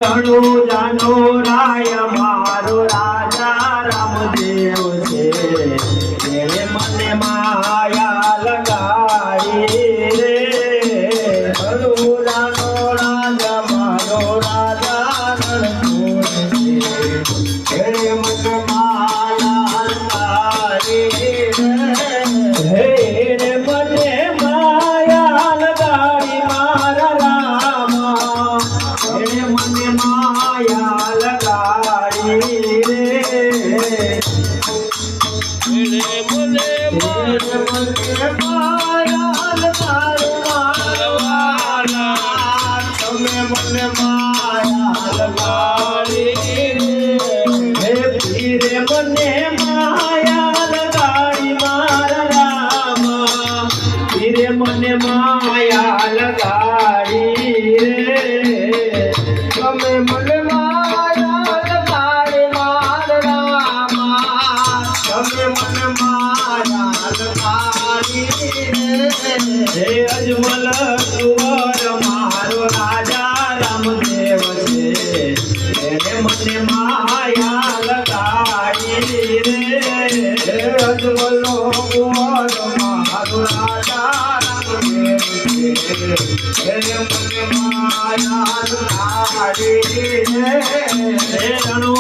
જાનો રાય મારો રાજા રામદેવ છે એને મને માયા લગાડી રે જાનો રાજા મારો રાજા રણછોડ છે એને મને માયા લગાડી રે એને મને માયા લગાડી મારા રામા એને મને માયા લગાડી રે મને માયા લગાડી મારવાના તમે મને માયા લગાડી રે પીરે મને માયા લગાડી મારા રામા પીરે મને માયા લગાડી રે તમે મને માયા લગાડી મારા રામા તમે મને માયા લગાડી રે અજમલ કુંવર મારો રાજા રામદેવ છે એને મને માયા લગાડી રે અજમલ કુંવર મારો રાજા રામદેવ છે એને મને માયા લગાડી રે રણો